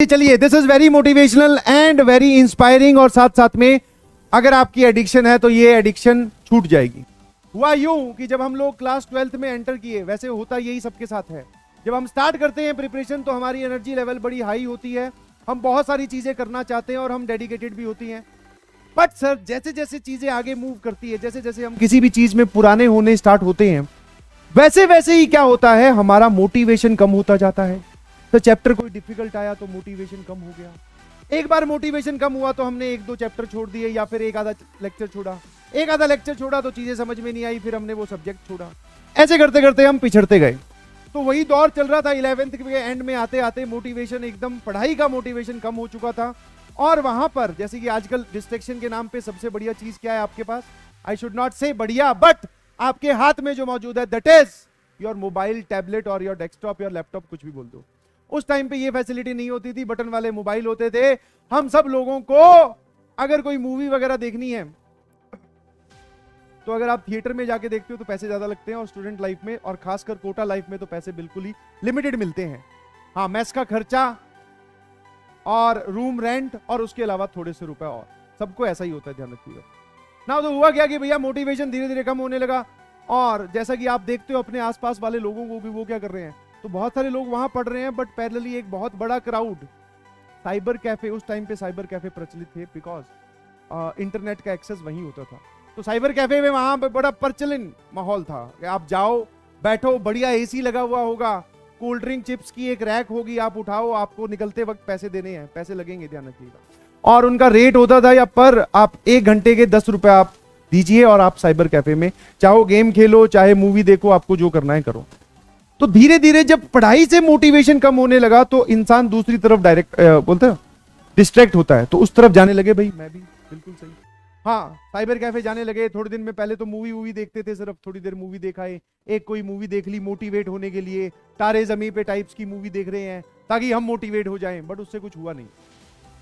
चलिए, this is very motivational and very inspiring. और साथ साथ में अगर आपकी एडिक्शन है तो ये एडिक्शन छूट जाएगी। हुआ यूं कि जब हम लोग क्लास 12th में एंटर किए, वैसे होता यही सबके साथ है, जब हम स्टार्ट करते हैं प्रिपरेशन तो हमारी एनर्जी लेवल बड़ी हाई होती है, हम बहुत सारी चीजें करना चाहते हैं और हम डेडिकेटेड भी होती हैं। बट सर, जैसे जैसे चीजें आगे मूव करती है, जैसे जैसे हम किसी भी चीज में पुराने होने स्टार्ट होते हैं, वैसे वैसे ही क्या होता है, हमारा मोटिवेशन कम होता जाता है। तो चैप्टर कोई डिफिकल्ट आया तो मोटिवेशन कम हो गया। एक बार मोटिवेशन कम हुआ तो हमने एक दो चैप्टर छोड़ दिए या फिर एक आधा लेक्चर छोड़ा। एक आधा लेक्चर छोड़ा तो चीजें समझ में नहीं आई, फिर हमने वो सब्जेक्ट छोड़ा। ऐसे करते करते हम पिछड़ते गए। तो वही दौर चल रहा था। 11th के एंड में आते आते मोटिवेशन एकदम, पढ़ाई का मोटिवेशन कम हो चुका था। और वहां पर जैसे कि आजकल डिस्ट्रैक्शन के नाम पे सबसे बढ़िया चीज क्या है आपके पास? आई शुड नॉट से बढ़िया, बट आपके हाथ में जो मौजूद है, that is your mobile, tablet और योर डेस्कटॉप, योर लैपटॉप, कुछ भी बोल दो। उस टाइम पे ये फैसिलिटी नहीं होती थी, बटन वाले मोबाइल होते थे। हम सब लोगों को अगर कोई मूवी वगैरह देखनी है तो अगर आप थिएटर में जाके देखते हो तो पैसे ज्यादा लगते हैं, और स्टूडेंट लाइफ में और खासकर कोटा लाइफ में तो पैसे बिल्कुल ही लिमिटेड मिलते हैं। हाँ, मेस का खर्चा और रूम रेंट और उसके अलावा थोड़े से रुपए, और सबको ऐसा ही होता है, ध्यान रखिएगा ना। तो हुआ क्या कि भैया मोटिवेशन धीरे धीरे कम होने लगा। और जैसा कि आप देखते हो अपने आसपास वाले लोगों को भी, वो क्या कर रहे हैं, तो बहुत सारे लोग वहां पढ़ रहे हैं, बट पैरेलली एक बहुत बड़ा क्राउड साइबर कैफे, उस टाइम पे साइबर कैफे प्रचलित थे बिकॉज इंटरनेट का एक्सेस वहीं होता था। तो साइबर कैफे में वहां पे बड़ा प्रचलन माहौल था कि आप जाओ, बैठो, बढ़िया एसी लगा हुआ होगा, कोल्ड ड्रिंक चिप्स की एक रैक होगी, आप उठाओ, आपको निकलते वक्त पैसे देने हैं, पैसे लगेंगे, ध्यान रखिएगा। और उनका रेट होता था या पर आप 1 घंटे के 10 रुपए आप दीजिए और आप साइबर कैफे में चाहो गेम खेलो, चाहे मूवी देखो, आपको जो करना है करो। तो धीरे धीरे जब पढ़ाई से मोटिवेशन कम होने लगा तो इंसान दूसरी तरफ डायरेक्ट बोलते हैं डिस्ट्रैक्ट होता है, तो उस तरफ जाने लगे। भाई मैं भी बिल्कुल सही, हाँ, साइबर कैफे जाने लगे। थोड़े दिन में पहले तो मूवी देखते थे, सिर्फ थोड़ी देर मूवी देखा है, एक कोई मूवी देख ली मोटिवेट होने के लिए, तारे जमीन पे टाइप्स की मूवी देख रहे हैं ताकि हम मोटिवेट हो जाएं, बट उससे कुछ हुआ नहीं।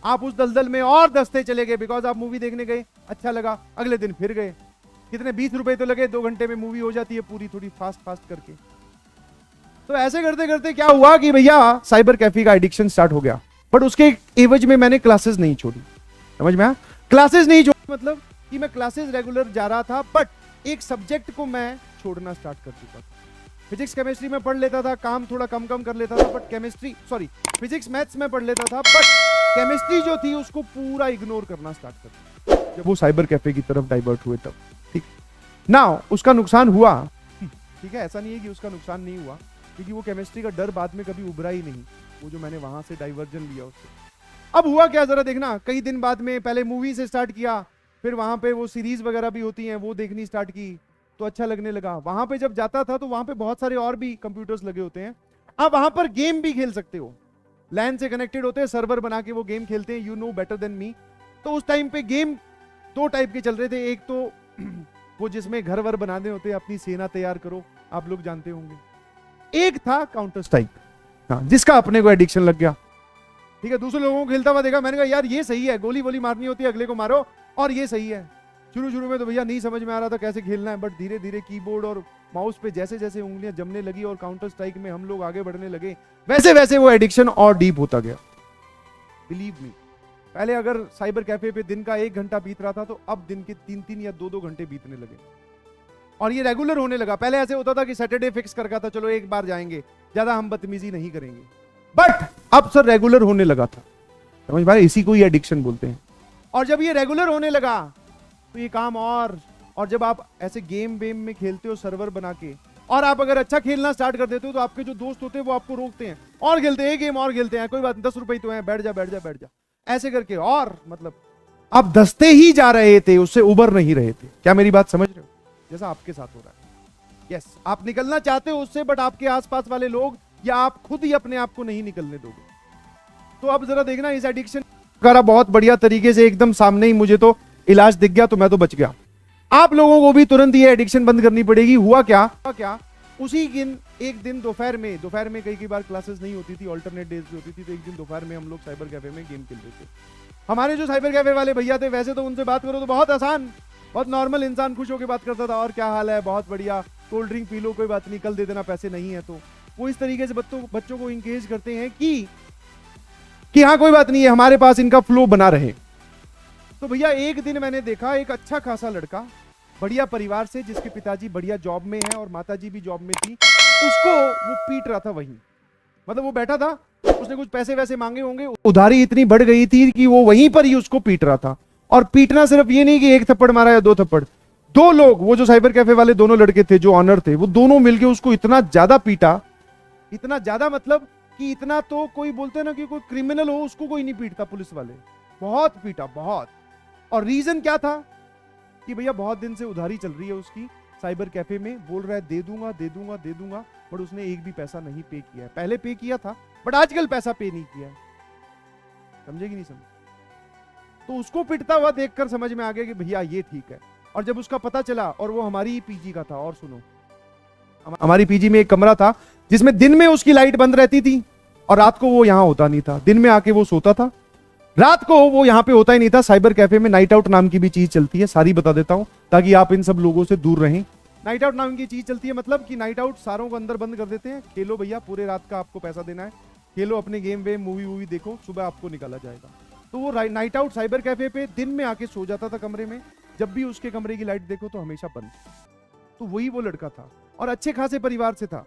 आप उस दलदल में और दसते चले गए, बिकॉज आप मूवी देखने गए, अच्छा लगा, अगले दिन फिर गए, कितने 20 रुपए तो लगे, 2 घंटे में मूवी हो जाती है पूरी, थोड़ी फास्ट फास्ट करके। तो ऐसे करते करते क्या हुआ कि भैया साइबर कैफे का एडिक्शन स्टार्ट हो गया। बट उसके एवज में मैंने क्लासेस नहीं छोड़ी, समझ में आया? क्लासेस नहीं छोड़ी मतलब कि मैं क्लासेस रेगुलर जा रहा था, बट एक सब्जेक्ट को मैं छोड़ना स्टार्ट कर चुका था। फिजिक्स केमिस्ट्री में पढ़ लेता था, काम थोड़ा कम कम कर लेता था, बट फिजिक्स मैथ्स में पढ़ लेता था, बट केमिस्ट्री जो थी उसको पूरा इग्नोर करना स्टार्ट कर दिया जब वो साइबर कैफे की तरफ डाइवर्ट हुए तब। ठीक ना, उसका नुकसान हुआ, ठीक है, ऐसा नहीं है कि उसका नुकसान नहीं हुआ, क्योंकि वो केमिस्ट्री का डर बाद में कभी उभरा ही नहीं, वो जो मैंने वहां से डाइवर्जन लिया उससे। अब हुआ क्या, जरा देखना, कई दिन बाद में पहले मूवी से स्टार्ट किया, फिर वहां पे वो सीरीज वगैरह भी होती हैं वो देखनी स्टार्ट की, तो अच्छा लगने लगा। वहां पे जब जाता था तो वहां पे बहुत सारे और भी कंप्यूटर्स लगे होते हैं, आप वहां पर गेम भी खेल सकते हो, लैन से कनेक्टेड होते हैं, सर्वर बना के वो गेम खेलते हैं, you know better than me. तो उस टाइम पे गेम 2 टाइप के चल रहे थे, एक तो वो जिसमें घर वर बनाने होते हैं, अपनी सेना तैयार करो, आप लोग जानते होंगे। एक था काउंटर स्ट्राइक, हाँ, जिसका अपने को एडिक्शन लग गया। ठीक है, दूसरे लोगों को खेलता हुआ देखा, मैंने कहा यार ये सही है, गोली वोली मारनी होती है, अगले को मारो, और ये सही है। शुरू में तो भैया नहीं समझ में आ रहा था कैसे खेलना है, बट धीरे धीरे कीबोर्ड और माउस पे जैसे जैसे उंगलियां जमने लगी और काउंटर स्ट्राइक में हम लोग आगे बढ़ने लगे, वैसे वैसे वो एडिक्शन और डीप होता गया। बिलीव मी, पहले अगर साइबर कैफे पे दिन का 1 घंटा बीत रहा था, तो अब दिन के 3-3 या 2-2 घंटे बीतने लगे, और ये रेगुलर होने लगा। पहले ऐसे होता था कि सैटरडे फिक्स करता था, चलो एक बार जाएंगे, ज्यादा हम बदतमीजी नहीं करेंगे, बट अब सर रेगुलर होने लगा था, समझ पाए? इसी को ही एडिक्शन बोलते हैं। और जब ये रेगुलर होने लगा तो ये काम और जब आप ऐसे गेम वेम में खेलते हो सर्वर बना के, और आप अगर अच्छा खेलना स्टार्ट कर देते हो, तो आपके जो दोस्त होते हैं वो आपको रोकते हैं, और खेलते हैं गेम, और खेलते हैं, कोई बात 10 रुपए तो है, बैठ जा, ऐसे करके, और मतलब आप दसते ही जा रहे थे, उससे उबर नहीं रहे थे। क्या मेरी बात समझ रहे हो? जैसा आपके साथ हो रहा है। यस, आप निकलना चाहते हो उससे, बट आपके आसपास वाले लोग या आप खुद ही अपने आप को नहीं निकलने दोगे। तो अब जरा देखना, इस एडिक्शन का बहुत बढ़िया तरीके से एकदम सामने ही मुझे तो इलाज दिख गया, तो मैं तो बच गया। आप लोगों को भी तुरंत ये एडिक्शन बंद करनी पड़ेगी। हुआ क्या, उसी दिन एक दिन दोपहर में कई बार क्लासेस नहीं होती थी, अल्टरनेट डेज होती थी, तो एक दिन दोपहर में हम लोग साइबर कैफे में गेम खेल रहे थे। हमारे जो साइबर कैफे वाले भैया थे, वैसे तो उनसे बात करो तो बहुत आसान, बहुत नॉर्मल इंसान खुश होकर बात करता था, और क्या हाल है, बहुत बढ़िया, कोल्ड ड्रिंक पी लो, कोई बात नहीं, कल दे देना, पैसे नहीं है। तो वो इस तरीके से बच्चों को इंगेज करते हैं कि कि हाँ कोई बात नहीं है, हमारे पास इनका फ्लो बना रहे। तो भैया एक दिन मैंने देखा एक अच्छा खासा लड़का बढ़िया परिवार से, जिसके पिताजी बढ़िया जॉब में है और माताजी भी जॉब में थी, उसको वो पीट रहा था वहीं। मतलब वो बैठा था, उसने कुछ पैसे वैसे मांगे होंगे, उधारी इतनी बढ़ गई थी कि वो वहीं पर ही उसको पीट रहा था। और पीटना सिर्फ ये नहीं कि एक थप्पड़ मारा या दो थप्पड़, दो लोग, वो जो साइबर कैफे वाले दोनों लड़के थे जो ऑनर थे, वो दोनों मिलके उसको इतना ज्यादा पीटा, इतना ज्यादा मतलब कि इतना तो कोई बोलते हैं ना कि कोई क्रिमिनल हो उसको कोई नहीं पीटता, पुलिस वाले बहुत पीटा, बहुत। और रीजन क्या था कि भैया बहुत दिन से उधारी चल रही है उसकी साइबर कैफे में, बोल रहा है दे दूंगा दे दूंगा दे दूंगा, बट उसने एक भी पैसा नहीं पे किया है। पहले पे किया था बट आजकल पैसा पे नहीं किया है। समझे कि नहीं समझे? तो उसको पिटता हुआ देखकर समझ में आ गया कि भैया ये ठीक है। और जब उसका पता चला, और वो हमारी ही पीजी का था, और सुनो, हमारी पीजी में एक कमरा था जिसमें दिन में उसकी लाइट बंद रहती थी और रात को वो यहां होता नहीं था। दिन में आके वो सोता था, रात को वो यहां पे होता ही नहीं था। साइबर कैफे में नाइट आउट नाम की भी चीज चलती है, सारी बता देता हूं ताकि आप इन सब लोगों से दूर रहें। नाइट आउट नाम की चीज चलती है, मतलब कि नाइट आउट सारों को अंदर बंद कर देते हैं, खेलो भैया पूरे रात का, आपको पैसा देना है, खेलो अपने गेम वेम मूवी वूवी देखो, सुबह आपको निकाला जाएगा। तो वो नाइट आउट साइबर कैफे पे दिन में आके सो जाता था कमरे में, जब भी उसके कमरे की लाइट देखो तो हमेशा बंद। तो वही वो लड़का था और अच्छे खासे परिवार से था।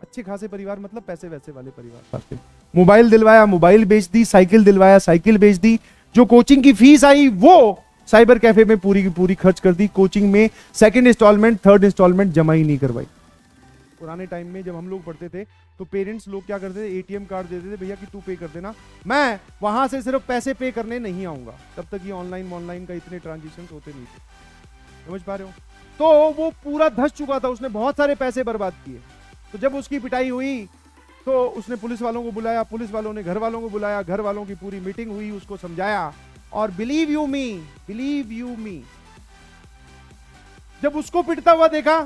अच्छे खासे परिवार मतलब पैसे वैसे वाले परिवार। मोबाइल दिलवाया, मोबाइल बेच दी, साइकिल दिलवाया, साइकिल बेच दी। जो कोचिंग की फीस आई वो साइबर कैफे में पूरी की पूरी खर्च कर दी। कोचिंग में सेकंड इंस्टॉलमेंट थर्ड इंस्टॉलमेंट जमा ही नहीं करवाई। पुराने टाइम में जब हम लोग पढ़ते थे तो पेरेंट्स लोग क्या करते थे, एटीएम कार्ड देते थे, भैया कि तू पे कर देना, मैं वहां से सिर्फ पैसे पे करने नहीं आऊंगा। तब तक ये ऑनलाइन का इतने ट्रांजेक्शन होते नहीं थे, समझ पा रहे हो? तो वो पूरा धस चुका था, उसने बहुत सारे पैसे बर्बाद किए। तो जब उसकी पिटाई हुई तो उसने पुलिस वालों को बुलाया, पुलिस वालों ने घर वालों को बुलाया, घर वालों की पूरी मीटिंग हुई, उसको समझाया। और बिलीव यू मी, जब उसको पिटता हुआ देखा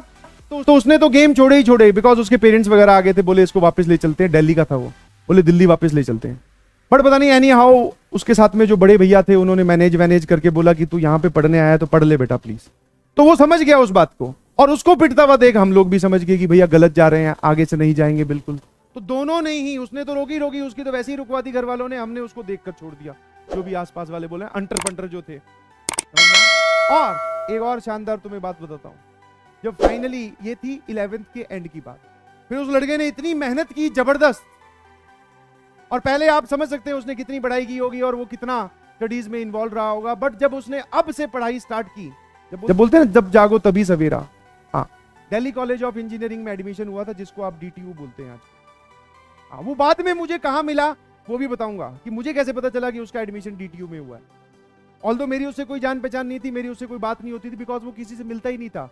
तो उसने तो गेम छोड़े ही छोड़े, बिकॉज उसके पेरेंट्स वगैरह आ गए थे, बोले इसको वापस ले चलते हैं, दिल्ली का था वो, बोले दिल्ली वापस ले चलते हैं। बट पता नहीं एनी हाउ उसके साथ में जो बड़े भैया थे उन्होंने मैनेज करके बोला कि तू यहां पे पढ़ने आया है तो पढ़ ले बेटा प्लीज। तो वो समझ गया उस बात को, और उसको पिटता हुआ देख हम लोग भी समझ गए कि भैया गलत जा रहे हैं, आगे से नहीं जाएंगे बिल्कुल। तो दोनों ने ही, उसने तो रोकी, उसकी तो वैसे ही रुकवा दी घर वालों ने, हमने उसको देखकर छोड़ दिया। जो भी आसपास वाले बोले अंटर पंटर जो थे। और एक और शानदार तुम्हें बात बताता हूं, जब फाइनली ये थी 11th के एंड की बात, फिर उस लड़के ने इतनी मेहनत की जबरदस्त, और पहले आप समझ सकते हैं उसने कितनी पढ़ाई की होगी और वो कितना स्टडीज में इन्वॉल्व रहा होगा। बट जब उसने अब से पढ़ाई स्टार्ट की, जब बोलते हैं जब जागो तभी सवेरा, हाँ, दिल्ली कॉलेज ऑफ इंजीनियरिंग में एडमिशन हुआ था, जिसको आप डीटीयू बोलते हैं आज। हाँ, वो बाद में मुझे कहां मिला वो भी बताऊंगा कि मुझे कैसे पता चला कि उसका एडमिशन डीटीयू में हुआ है। ऑल्दो मेरी उससे कोई जान पहचान नहीं थी, मेरी उससे कोई बात नहीं होती थी, बिकॉज वो किसी से मिलता ही नहीं था,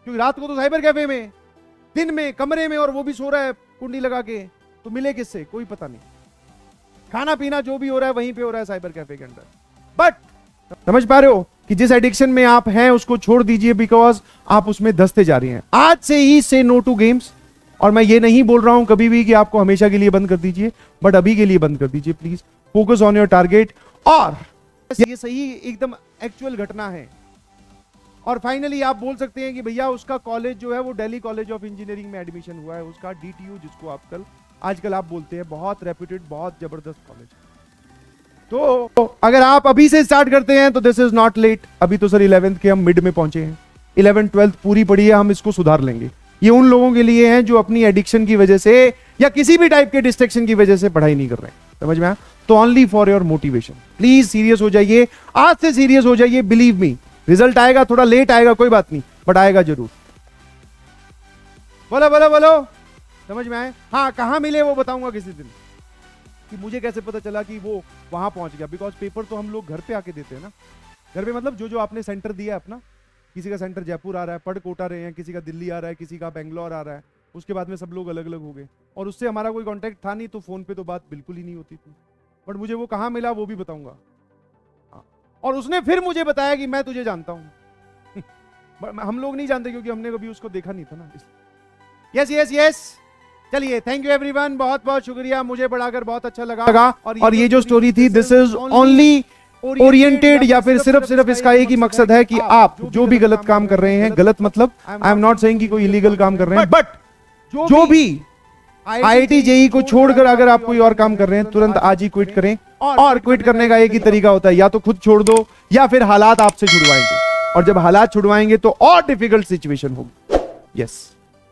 क्योंकि रात को तो साइबर कैफे में, दिन में कमरे में, और वो भी सो रहा है कुंडी लगा के, तो मिले किससे कोई पता नहीं। खाना पीना जो भी हो रहा है वहीं पे हो रहा है साइबर कैफे के अंदर। बट समझ पा रहे हो कि जिस एडिक्शन में आप हैं उसको छोड़ दीजिए, बिकॉज आप उसमें धंसते जा रहे हैं। आज से ही से नो टू गेम्स। और मैं ये नहीं बोल रहा हूं कभी भी कि आपको हमेशा के लिए बंद कर दीजिए, बट अभी के लिए बंद कर दीजिए please. Focus on your target. और ये सही एकदम एक्चुअल घटना है। और फाइनली आप बोल सकते हैं कि भैया उसका कॉलेज जो है वो दिल्ली कॉलेज ऑफ इंजीनियरिंग में एडमिशन हुआ है, उसका डीटीयू, जिसको आप आजकल आप बोलते हैं, बहुत रेप्यूटेड, बहुत जबरदस्त कॉलेज। तो अगर आप अभी से स्टार्ट करते हैं तो दिस इज नॉट लेट। अभी तो सर 11th के हम मिड में पहुंचे हैं, 11th 12th पूरी पड़ी है, हम इसको सुधार लेंगे। ये उन लोगों के लिए है जो अपनी एडिक्शन की वजह से या किसी भी टाइप के डिस्ट्रैक्शन की वजह से पढ़ाई नहीं कर रहे हैं, समझ में आया? तो only for your motivation, please serious हो जाइए, आज से सीरियस हो जाइए। बिलीव मी, रिजल्ट आएगा, थोड़ा लेट आएगा कोई बात नहीं, बट आएगा जरूर। बोलो बोलो बोलो, समझ में आए? हाँ, कहां मिले वो बताऊंगा किसी दिन, कि मुझे कैसे पता चला कि वो वहां पहुंच गया। बिकॉज पेपर तो हम लोग घर पे आके देते हैं ना, घर पे मतलब जो आपने सेंटर दिया अपना, किसी का सेंटर जयपुर आ रहा है, पढ़ कोट आ रहे हैं, किसी का दिल्ली आ रहा है, किसी का बेंगलोर आ रहा है, उसके बाद में सब लोग अलग अलग हो गए, और उससे हमारा कोई कांटेक्ट था नहीं, तो फोन पे तो बात बिल्कुल ही नहीं होती थी। बट मुझे वो कहाँ मिला वो भी बताऊंगा। और उसने फिर मुझे बताया कि मैं तुझे जानता हूं। हम लोग नहीं जानते क्योंकि हमने कभी उसको देखा नहीं था ना। यस यस यस, चलिए, थैंक यू एवरीवन, बहुत बहुत शुक्रिया, मुझे पढ़ाकर बहुत अच्छा लगा। और ये जो स्टोरी थी, दिस इज ओनली ओरिएंटेड, या फिर सिर्फ इसका एक ही मकसद है कि आप जो भी गलत काम कर रहे हैं, गलत मतलब आई एम नॉट सेइंग कि कोई इलीगल काम कर रहे हैं, बट जो भी आईआईटी जेई को छोड़कर अगर आप कोई और काम कर रहे हैं, तुरंत आज ही क्विट करें। और क्विट करने का एक ही तरीका होता है, या तो खुद छोड़ दो या फिर हालात आपसे छुड़वाएंगे, और जब हालात छुड़वाएंगे तो और डिफिकल्ट सिचुएशन होगी। यस,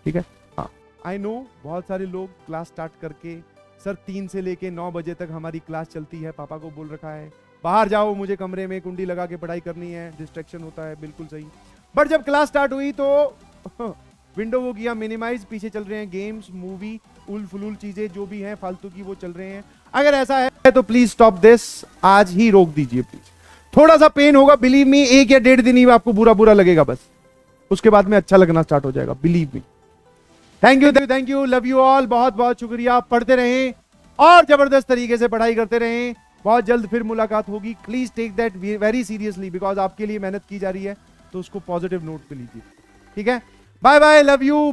ठीक है। हाँ, आई नो बहुत सारे लोग क्लास स्टार्ट करके सर 3 से लेके 9 बजे तक हमारी क्लास चलती है, पापा को बोल रखा है बाहर जाओ, मुझे कमरे में कुंडी लगा के पढ़ाई करनी है, डिस्ट्रैक्शन होता है, बिल्कुल सही। बट जब क्लास स्टार्ट हुई तो विंडो वो किया मिनिमाइज, पीछे चल रहे हैं गेम्स, मूवी, उल फुलूल चीजें जो भी हैं फालतू की वो चल रहे हैं। अगर ऐसा है तो प्लीज स्टॉप दिस, आज ही रोक दीजिए प्लीज। थोड़ा सा पेन होगा, बिलीव मी, 1 या 1.5 दिन ही आपको बुरा बुरा लगेगा, बस उसके बाद में अच्छा लगना स्टार्ट हो जाएगा, believe me. Thank you, love you all, बहुत बहुत शुक्रिया। पढ़ते रहें और जबरदस्त तरीके से पढ़ाई करते रहें। बहुत जल्द फिर मुलाकात होगी। Please take that very seriously, because आपके लिए मेहनत की जा रही है, तो उसको पॉजिटिव नोट पे लीजिए, ठीक है। Bye bye, love you.